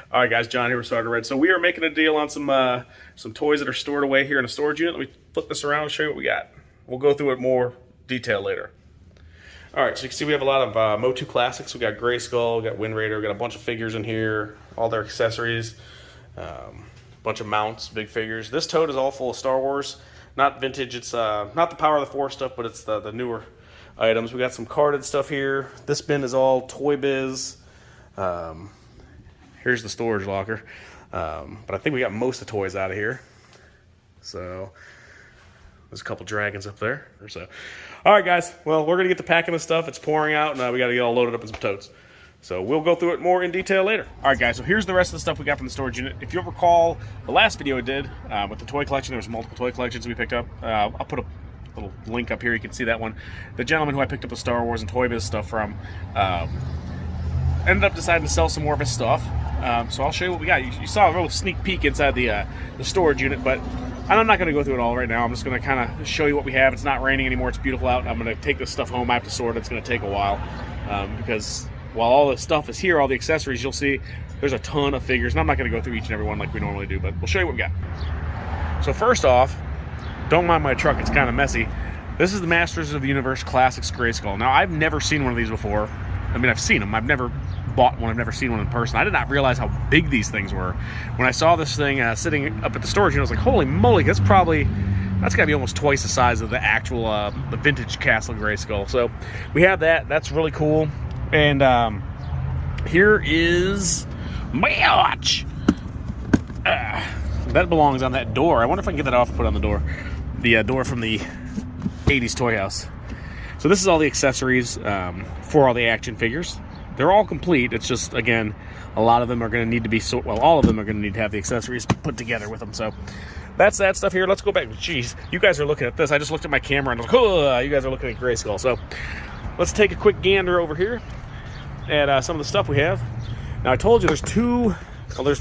All right, guys, John here with Starter Red. So we are making a deal on some toys that are stored away here in a storage unit. Let me flip this around and show you what we got. We'll go through it more detail later. All right, so you can see we have a lot of MOTU Classics. We got Grayskull, we got Wind Raider, we got a bunch of figures in here, all their accessories, bunch of mounts, big figures. This tote is all full of Star Wars. Not vintage, it's not the Power of the Force stuff, but it's the newer items. We got some carded stuff here. This bin is all Toy Biz. Here's the storage locker. But I think we got most of the toys out of here. So there's a couple dragons up there. So, all right, guys. Well, we're gonna get to packing this stuff. It's pouring out, and we got to get all loaded up in some totes. So we'll go through it more in detail later. All right, guys. So here's the rest of the stuff we got from the storage unit. If you'll recall, the last video I did with the toy collection, there was multiple toy collections we picked up. I'll put a little link up here. You can see that one. The gentleman who I picked up the Star Wars and Toy Biz stuff from ended up deciding to sell some more of his stuff. So I'll show you what we got. You saw a little sneak peek inside the storage unit, but I'm not going to go through it all right now. I'm just going to kind of show you what we have. It's not raining anymore. It's beautiful out. I'm going to take this stuff home. I have to sort it. It's going to take a while because while all the stuff is here, all the accessories, you'll see there's a ton of figures. And I'm not going to go through each and every one like we normally do, but we'll show you what we got. So first off, don't mind my truck. It's kind of messy. This is the Masters of the Universe Classics Grayskull. Now, I've never seen one of these before. I mean, I've seen them. I've never bought one. I've never seen one in person. I did not realize how big these things were. When I saw this thing sitting up at the storage unit, I was like, holy moly, that's got to be almost twice the size of the actual, the vintage Castle Grayskull. So we have that. That's really cool. And here is Match. That belongs on that door. I wonder if I can get that off and put it on the door. The door from the 80s toy house. So this is all the accessories for all the action figures. They're all complete. It's just, again, a lot of them are going to need to be, all of them are going to need to have the accessories put together with them. So that's that stuff here. Let's go back. Jeez, you guys are looking at this. I just looked at my camera and I was like, oh, you guys are looking at Grayskull. So let's take a quick gander over here at some of the stuff we have. Now, I told you there's two, well,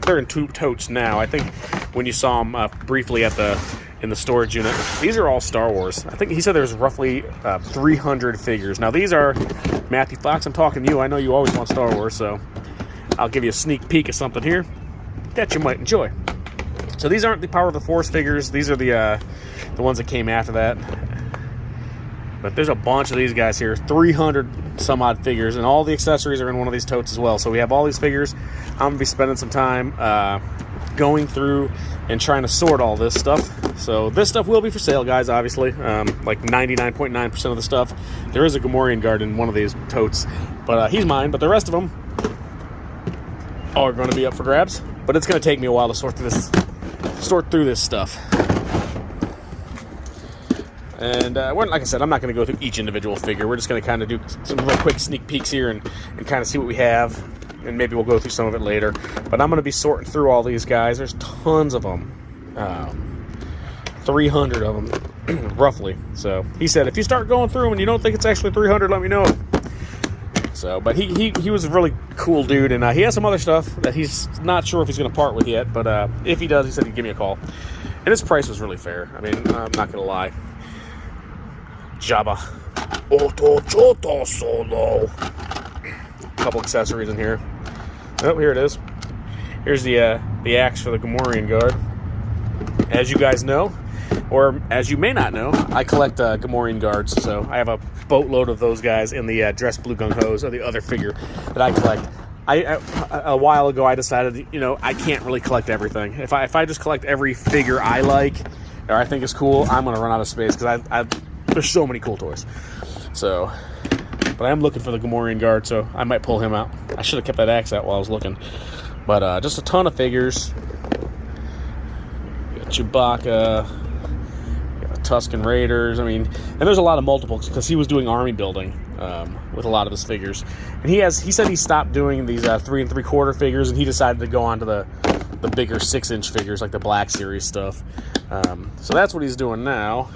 they're in two totes now. I think when you saw them briefly in the storage unit. These are all Star Wars. I think he said there's roughly 300 figures. Now these are, Matthew Fox, I'm talking to you. I know you always want Star Wars, so I'll give you a sneak peek of something here that you might enjoy. So these aren't the Power of the Force figures. These are the ones that came after that. But there's a bunch of these guys here, 300 some odd figures, and all the accessories are in one of these totes as well. So we have all these figures. I'm gonna be spending some time going through and trying to sort all this stuff. So this stuff will be for sale, guys, obviously. Like 99.9% of the stuff. There is a Gamorrean guard in one of these totes, but he's mine. But the rest of them are going to be up for grabs. But it's going to take me a while to sort through this stuff. And like I said, I'm not going to go through each individual figure. We're just going to kind of do some real quick sneak peeks here and kind of see what we have. And maybe we'll go through some of it later. But I'm going to be sorting through all these guys. There's tons of them. 300 of them, roughly. So he said, if you start going through them and you don't think it's actually 300, let me know. So, but he was a really cool dude. And he has some other stuff that he's not sure if he's going to part with yet. But if he does, he said he'd give me a call. And his price was really fair. I mean, I'm not going to lie. Jabba. Oto Choto Solo. Couple accessories in here. Oh, here it is. Here's the axe for the Gamorrean guard. As you guys know, or as you may not know, I collect Gamorrean guards. So I have a boatload of those guys in the Dress Blue Gung Hos, or the other figure that I collect. A while ago, I decided, I can't really collect everything. If I just collect every figure I like or I think is cool, I'm going to run out of space because there's so many cool toys. So, but I am looking for the Gamorrean guard, so I might pull him out. I should have kept that axe out while I was looking. But just a ton of figures. You got Chewbacca, you got the Tusken Raiders. I mean, and there's a lot of multiples because he was doing army building with a lot of his figures. And he said he stopped doing these 3 3/4 figures, and he decided to go on to the bigger 6-inch figures, like the Black Series stuff. So that's what he's doing now.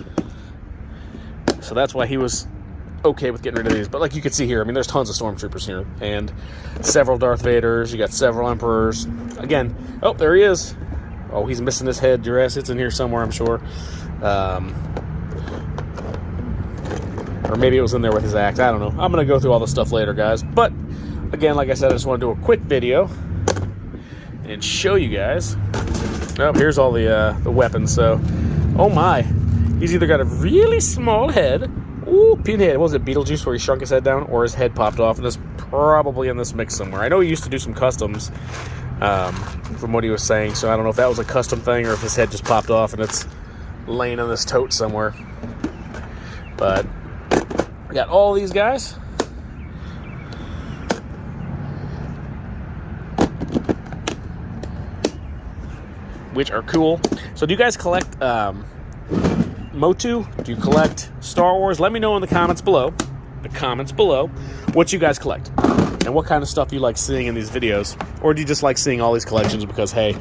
So that's why he was okay with getting rid of these. But like you can see here, I mean, there's tons of stormtroopers here and several Darth Vaders. You got several Emperors. Again, oh, there he is. Oh, he's missing his head dress. It's in here somewhere, I'm sure. Or maybe it was in there with his axe. I don't know. I'm going to go through all the stuff later, guys. But again, like I said, I just want to do a quick video and show you guys. Oh, here's all the weapons. So, oh my, he's either got a really small head. Ooh, Pinhead. What was it, Beetlejuice, where he shrunk his head down, or his head popped off? And it's probably in this mix somewhere. I know he used to do some customs, from what he was saying. So I don't know if that was a custom thing or if his head just popped off and it's laying in this tote somewhere. But we got all these guys. Which are cool. So do you guys collect MOTU? Do you collect Star Wars? Let me know in the comments below. What you guys collect. And what kind of stuff you like seeing in these videos. Or do you just like seeing all these collections because, hey,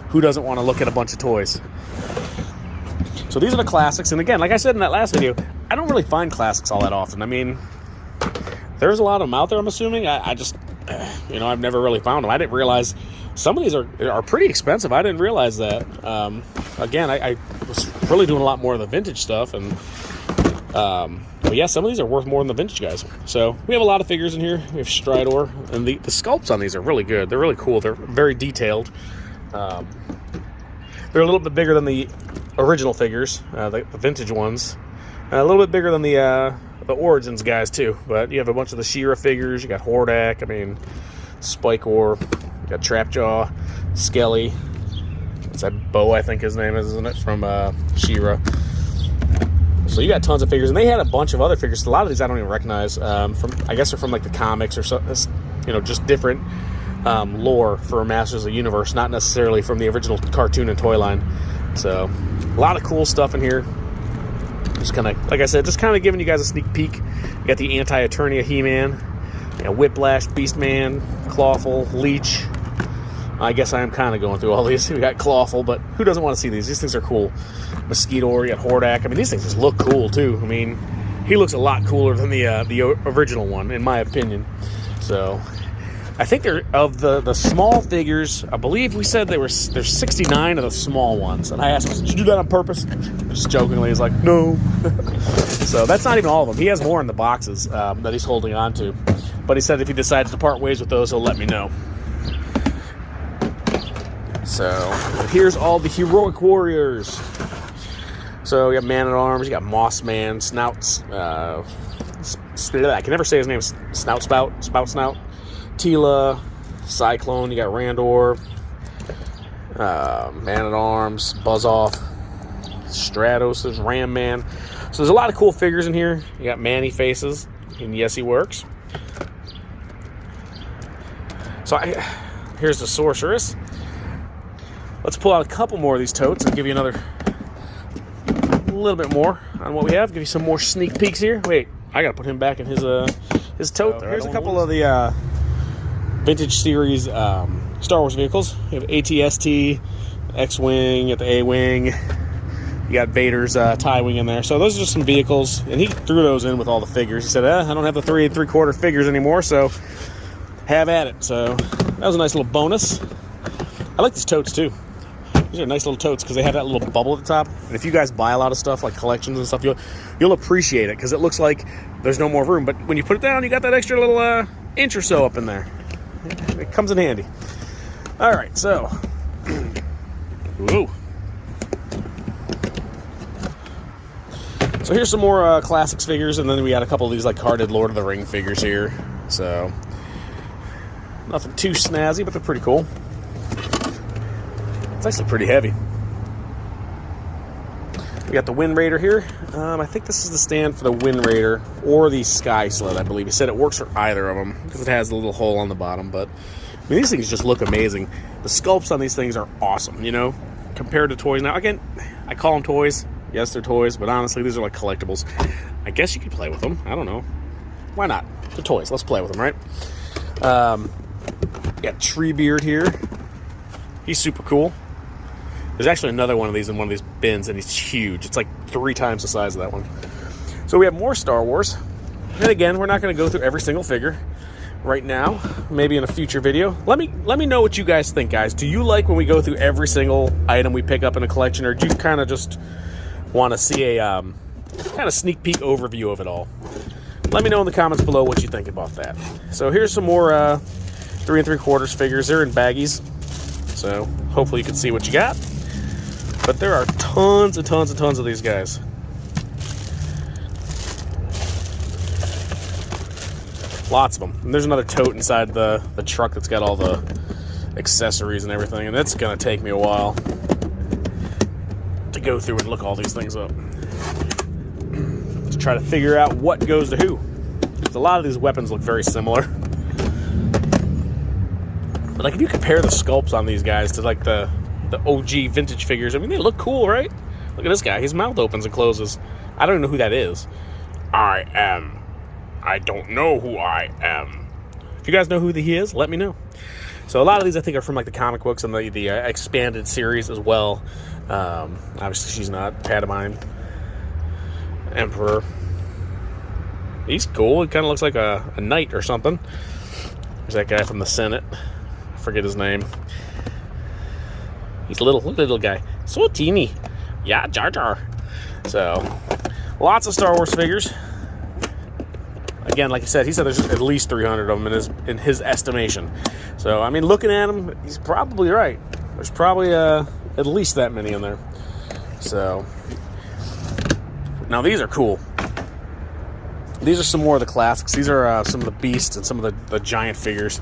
who doesn't want to look at a bunch of toys? So these are the classics. And again, like I said in that last video, I don't really find classics all that often. I mean, there's a lot of them out there, I'm assuming. I just, you know, I've never really found them. I didn't realize some of these are pretty expensive. I didn't realize that. Again, I was really doing a lot more of the vintage stuff. And but yeah, some of these are worth more than the vintage guys. So we have a lot of figures in here. We have Stridor. And the sculpts on these are really good. They're really cool. They're very detailed. They're a little bit bigger than the original figures, the vintage ones. A little bit bigger than the Origins guys too. But you have a bunch of the She-Ra figures. You got Hordak. I mean, Spike-Or. You got Trapjaw, Skelly. What's that? Bo, I think his name is, isn't it? From She-Ra. So you got tons of figures, and they had a bunch of other figures. A lot of these I don't even recognize. I guess they're from like the comics or something. You know, just different lore for Masters of the Universe, not necessarily from the original cartoon and toy line. So a lot of cool stuff in here. Just kind of, like I said, just kind of giving you guys a sneak peek. You got the Anti-Eternia He-Man, you know, Whiplash, Beastman, Clawful, Leech. I guess I am kind of going through all these. We got Clawful, but who doesn't want to see these? These things are cool. Mosquito, you got Hordak. I mean, these things just look cool too. I mean, he looks a lot cooler than the original one, in my opinion. So, I think they're of the small figures. I believe we said there's 69 of the small ones, and I asked him, "Did you do that on purpose?" Just jokingly, he's like, "No." So that's not even all of them. He has more in the boxes that he's holding on to. But he said if he decides to part ways with those, he'll let me know. So here's all the heroic warriors. So you got Man-at-Arms, you got Mossman, Snouts, I can never say his name, Spout Snout, Tila, Cyclone, you got Randor, Man-at-Arms, Buzz-Off, Stratos, there's Ram Man. So there's a lot of cool figures in here. You got Manny faces, and yes, he works. So here's the Sorceress. Let's pull out a couple more of these totes and give you a little bit more on what we have. Give you some more sneak peeks here. Wait, I gotta put him back in his tote. Here's a couple of the vintage series Star Wars vehicles. You have AT-ST, X-Wing, you got the A-Wing. You got Vader's TIE Wing in there. So those are just some vehicles, and he threw those in with all the figures. He said, I don't have the 3 3/4 figures anymore, so have at it. So that was a nice little bonus. I like these totes too. These are nice little totes because they have that little bubble at the top. And if you guys buy a lot of stuff like collections and stuff, you'll appreciate it because it looks like there's no more room. But when you put it down, you got that extra little inch or so up in there. It comes in handy. All right, so whoa. So here's some more classics figures, and then we got a couple of these like carded Lord of the Ring figures here. So nothing too snazzy, but they're pretty cool. It's actually pretty heavy. We got the Wind Raider here. I think this is the stand for the Wind Raider or the Sky Sled, I believe. He said it works for either of them because it has the little hole on the bottom. But I mean, these things just look amazing. The sculpts on these things are awesome, you know, compared to toys. Now, again, I call them toys. Yes, they're toys, but honestly, these are like collectibles. I guess you could play with them. I don't know. Why not? They're toys. Let's play with them, right? Got Treebeard here. He's super cool. There's actually another one of these in one of these bins, and he's huge. It's like 3 times the size of that one. So we have more Star Wars. And again, we're not going to go through every single figure right now. Maybe in a future video. Let me know what you guys think, guys. Do you like when we go through every single item we pick up in a collection, or do you kind of just want to see a kind of sneak peek overview of it all? Let me know in the comments below what you think about that. So here's some more 3 3/4 figures. They're in baggies. So hopefully you can see what you got. But there are tons and tons and tons of these guys. Lots of them. And there's another tote inside the truck that's got all the accessories and everything, and it's gonna take me a while to go through and look all these things up to try to figure out what goes to who. A lot of these weapons look very similar, but like if you compare the sculpts on these guys to like the OG vintage figures, I mean, they look cool, right? Look at this guy, his mouth opens and closes. I don't even know who that is. I don't know who I am. If you guys know who he is, let me know. So a lot of these I think are from like the comic books and the expanded series as well. Obviously she's not. Patamine Emperor. He's cool. He kind of looks like a knight or something. There's that guy from the Senate. I forget his name. He's a little guy. So teeny. Yeah, Jar Jar. So lots of Star Wars figures. Again, like I said, he said there's at least 300 of them in his estimation. So, I mean, looking at him, he's probably right. There's probably at least that many in there. So, now these are cool. These are some more of the classics. These are some of the beasts and some of the giant figures.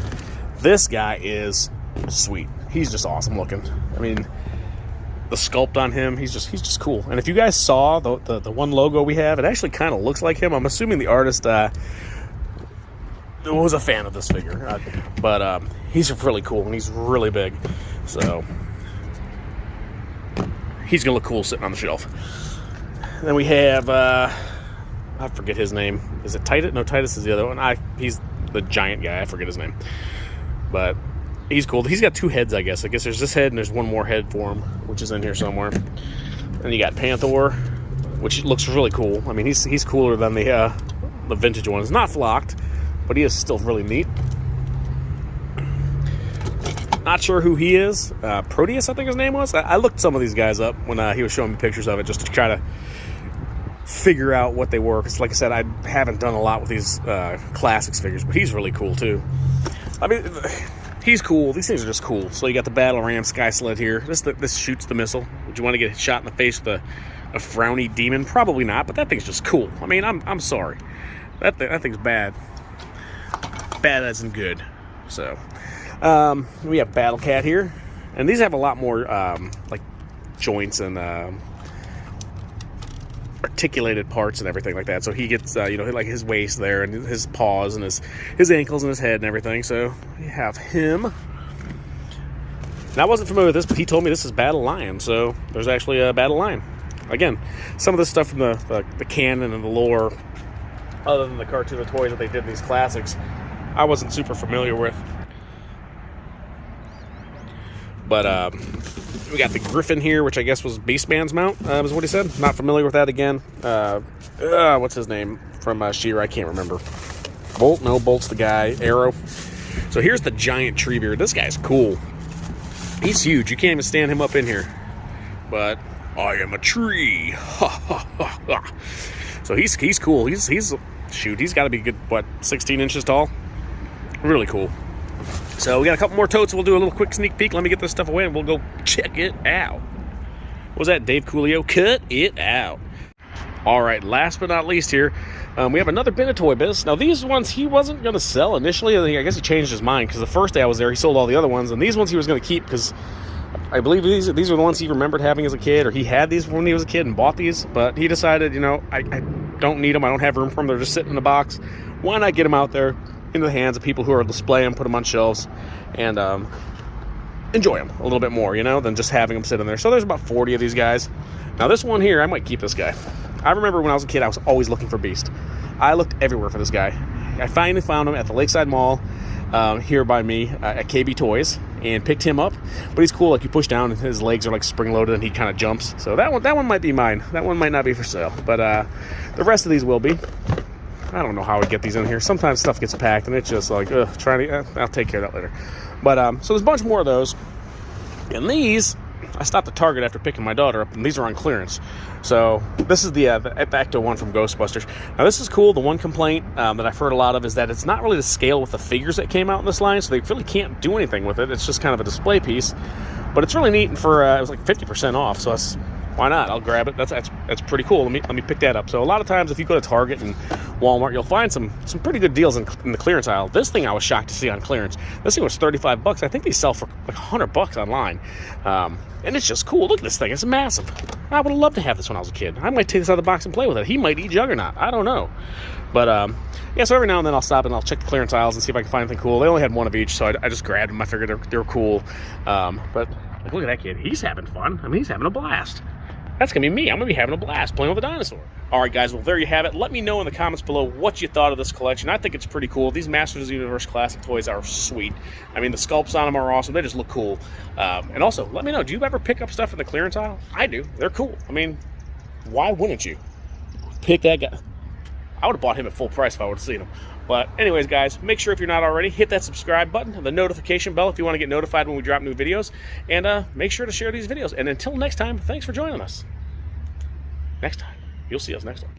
This guy is sweet. He's just awesome looking. I mean, the sculpt on him, he's just cool. And if you guys saw the one logo we have, it actually kind of looks like him. I'm assuming the artist was a fan of this figure, but he's really cool and he's really big, so he's gonna look cool sitting on the shelf. And then we have I forget his name. Is it Titus? No, Titus is the other one. He's the giant guy. I forget his name, but he's cool. He's got two heads, I guess. There's this head and there's one more head for him, which is in here somewhere. And you got Panther, which looks really cool. I mean, he's cooler than the vintage ones. Not flocked, but he is still really neat. Not sure who he is. Proteus, I think his name was. I looked some of these guys up when he was showing me pictures of it, just to try to figure out what they were. Because, like I said, I haven't done a lot with these classics figures, but he's really cool too. I mean, he's cool. These things are just cool. So you got the Battle Ram Sky Sled here. This shoots the missile. Would you want to get shot in the face with a frowny demon? Probably not, but that thing's just cool. I mean, I'm sorry. That thing's bad. Bad as in good. So, we have Battle Cat here. And these have a lot more, like, joints and articulated parts and everything like that. So he gets, like his waist there and his paws and his ankles and his head and everything. So we have him. And I wasn't familiar with this, but he told me this is Battle Lion. So there's actually a Battle Lion. Again, some of this stuff from the canon and the lore, other than the cartoon of toys that they did in these classics, I wasn't super familiar with. But we got the Griffin here, which I guess was Beastman's mount, is what he said. Not familiar with that again. What's his name from She-Ra? I can't remember. Bolt? No, Bolt's the guy. Arrow. So here's the giant tree beard. This guy's cool. He's huge. You can't even stand him up in here. But I am a tree. Ha ha ha ha. So he's cool. He's got to be good, what, 16 inches tall? Really cool. So we got a couple more totes. We'll do a little quick sneak peek. Let me get this stuff away and we'll go check it out. What was that, Dave Coolio? Cut it out. All right, last but not least here, we have another bin of Toy Biz. Now these ones he wasn't going to sell initially. I guess he changed his mind because the first day I was there he sold all the other ones, and these ones he was going to keep because I believe these were the ones he remembered having as a kid, or he had these when he was a kid and bought these, but he decided, I don't need them. I don't have room for them. They're just sitting in the box. Why not get them out there into the hands of people who are displaying them, put them on shelves, and enjoy them a little bit more, than just having them sitting there. So there's about 40 of these guys. Now this one here, I might keep this guy. I remember when I was a kid, I was always looking for Beast. I looked everywhere for this guy. I finally found him at the Lakeside Mall here by me at KB Toys and picked him up. But he's cool. Like, you push down and his legs are like spring-loaded and he kind of jumps. So that one might be mine. That one might not be for sale. But the rest of these will be. I don't know how we get these in here. Sometimes stuff gets packed and it's just like, I'll take care of that later. But so there's a bunch more of those. And these, I stopped at Target after picking my daughter up, and these are on clearance. So this is the Ecto one from Ghostbusters. Now this is cool. The one complaint that I've heard a lot of is that it's not really to scale with the figures that came out in this line, so they really can't do anything with it. It's just kind of a display piece, but it's really neat. And for it was like 50% off, so that's, why not? I'll grab it. That's pretty cool. Let me pick that up. So a lot of times, if you go to Target and Walmart, you'll find some pretty good deals in the clearance aisle. This thing I was shocked to see on clearance. This thing was $35. I think they sell for like $100 online, and it's just cool. Look at this thing. It's massive. I would have loved to have this when I was a kid. I might take this out of the box and play with it. He might eat Juggernaut. I don't know, but yeah. So every now and then I'll stop and I'll check the clearance aisles and see if I can find anything cool. They only had one of each, so I just grabbed them. I figured they were cool, but like, look at that kid. He's having fun. I mean, he's having a blast. That's going to be me. I'm going to be having a blast playing with a dinosaur. All right, guys. Well, there you have it. Let me know in the comments below what you thought of this collection. I think it's pretty cool. These Masters of the Universe classic toys are sweet. I mean, the sculpts on them are awesome. They just look cool. And also, let me know, do you ever pick up stuff in the clearance aisle? I do. They're cool. I mean, why wouldn't you? Pick that guy. I would have bought him at full price if I would have seen him. But anyways, guys, make sure if you're not already, hit that subscribe button and the notification bell if you want to get notified when we drop new videos. And make sure to share these videos. And until next time, thanks for joining us. Next time. You'll see us next time.